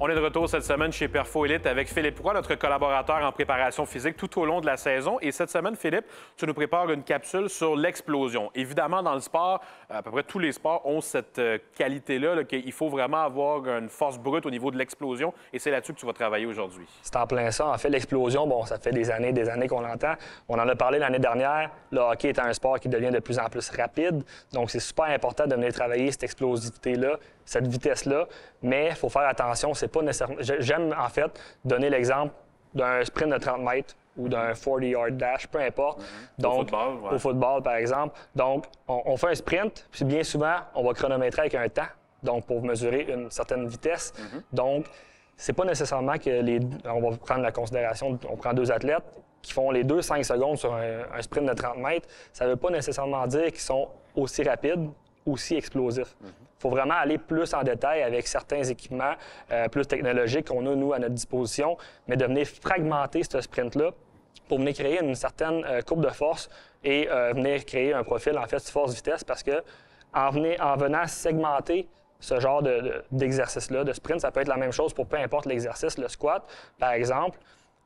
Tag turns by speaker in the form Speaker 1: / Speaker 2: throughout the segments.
Speaker 1: On est de retour cette semaine chez Perfo Elite avec Philippe Roy, notre collaborateur en préparation physique tout au long de la saison. Et cette semaine, Philippe, tu nous prépares une capsule sur l'explosion. Évidemment, dans le sport, à peu près tous les sports ont cette qualité-là, qu'il faut vraiment avoir une force brute au niveau de l'explosion. Et c'est là-dessus que tu vas travailler aujourd'hui.
Speaker 2: C'est en plein ça. En fait, l'explosion, bon, ça fait des années qu'on l'entend. On en a parlé l'année dernière. Le hockey est un sport qui devient de plus en plus rapide. Donc, c'est super important de venir travailler cette explosivité-là, cette vitesse-là. Mais il faut faire attention, c'est pas nécessairement... J'aime, en fait, donner l'exemple d'un sprint de 30 mètres ou d'un 40-yard dash, peu importe. Donc, au football, par exemple. Donc, on fait un sprint, puis bien souvent, on va chronométrer avec un temps, donc pour mesurer une certaine vitesse. Donc, c'est pas nécessairement que on va prendre la considération, on prend deux athlètes qui font les 5 secondes sur un sprint de 30 mètres. Ça veut pas nécessairement dire qu'ils sont aussi rapides, aussi explosifs. Il faut vraiment aller plus en détail avec certains équipements plus technologiques qu'on a, nous, à notre disposition, mais de venir fragmenter ce sprint-là pour venir créer une certaine courbe de force et venir créer un profil, en fait, force-vitesse, parce que en venant segmenter ce genre d'exercice-là, de sprint, ça peut être la même chose pour peu importe l'exercice, le squat, par exemple.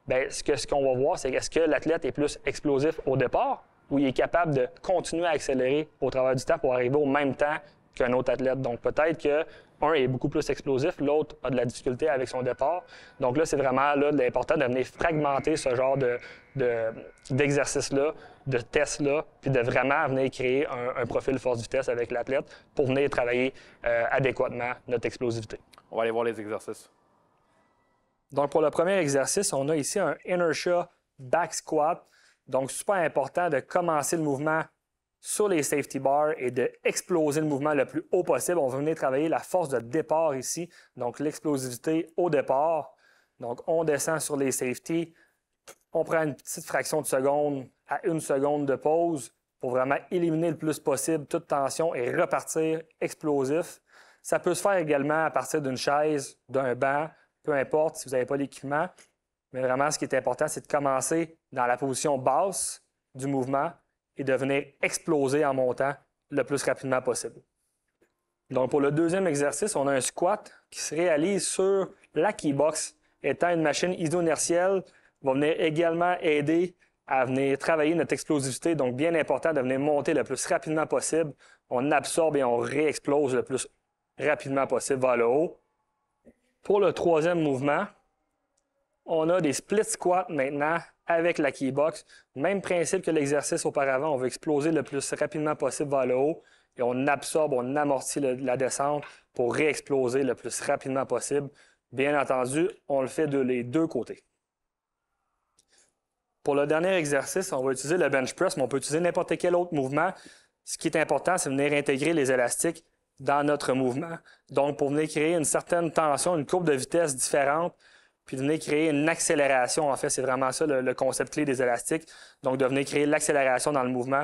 Speaker 2: Bien, ce qu'on va voir, c'est est-ce que l'athlète est plus explosif au départ ou il est capable de continuer à accélérer au travers du temps pour arriver au même temps qu'un autre athlète. Donc, peut-être qu'un est beaucoup plus explosif, l'autre a de la difficulté avec son départ. Donc là, c'est vraiment l'important de venir fragmenter ce genre d'exercice-là, de test-là, puis de vraiment venir créer un profil force-vitesse avec l'athlète pour venir travailler adéquatement notre explosivité.
Speaker 1: On va aller voir les exercices.
Speaker 2: Donc, pour le premier exercice, on a ici un inertia back squat. Donc, super important de commencer le mouvement sur les safety bars et d'exploser le mouvement le plus haut possible. On va venir travailler la force de départ ici, donc l'explosivité au départ. Donc, on descend sur les safety, on prend une petite fraction de seconde à 1 seconde de pause pour vraiment éliminer le plus possible toute tension et repartir explosif. Ça peut se faire également à partir d'une chaise, d'un banc, peu importe si vous n'avez pas l'équipement. Mais vraiment, ce qui est important, c'est de commencer dans la position basse du mouvement et de venir exploser en montant le plus rapidement possible. Donc, pour le deuxième exercice, on a un squat qui se réalise sur la keybox. Étant une machine iso-inertielle, va venir également aider à venir travailler notre explosivité. Donc, bien important de venir monter le plus rapidement possible. On absorbe et on réexplose le plus rapidement possible vers le haut. Pour le troisième mouvement, on a des split squats maintenant avec la keybox. Même principe que l'exercice auparavant, on veut exploser le plus rapidement possible vers le haut et on absorbe, on amortit la descente pour réexploser le plus rapidement possible. Bien entendu, on le fait les deux côtés. Pour le dernier exercice, on va utiliser le bench press, mais on peut utiliser n'importe quel autre mouvement. Ce qui est important, c'est de venir intégrer les élastiques dans notre mouvement. Donc, pour venir créer une certaine tension, une courbe de vitesse différente, puis de venir créer une accélération. En fait, c'est vraiment ça le concept clé des élastiques. Donc, de venir créer l'accélération dans le mouvement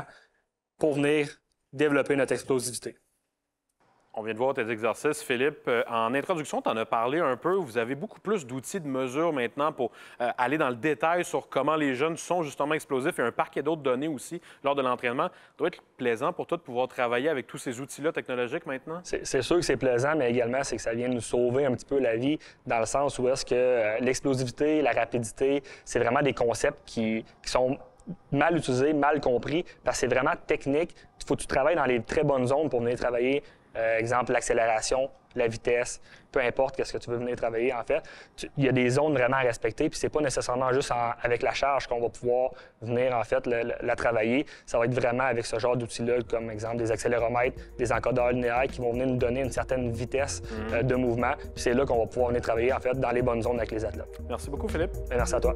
Speaker 2: pour venir développer notre explosivité.
Speaker 1: On vient de voir tes exercices, Philippe. En introduction, tu en as parlé un peu. Vous avez beaucoup plus d'outils de mesure maintenant pour aller dans le détail sur comment les jeunes sont justement explosifs et un paquet d'autres données aussi lors de l'entraînement. Ça doit être plaisant pour toi de pouvoir travailler avec tous ces outils-là technologiques maintenant?
Speaker 2: C'est sûr que c'est plaisant, mais également, c'est que ça vient nous sauver un petit peu la vie dans le sens où est-ce que l'explosivité, la rapidité, c'est vraiment des concepts qui sont mal utilisés, mal compris, parce que c'est vraiment technique. Il faut que tu travailles dans les très bonnes zones pour venir travailler. Exemple, l'accélération, la vitesse, peu importe qu'est-ce que tu veux venir travailler, en fait. Il y a des zones vraiment à respecter, puis c'est pas nécessairement juste avec la charge qu'on va pouvoir venir, en fait, la travailler. Ça va être vraiment avec ce genre d'outils-là, comme exemple des accéléromètres, des encodeurs linéaires qui vont venir nous donner une certaine vitesse de mouvement. Puis c'est là qu'on va pouvoir venir travailler, en fait, dans les bonnes zones avec les athlètes.
Speaker 1: Merci beaucoup, Philippe.
Speaker 2: Merci à toi.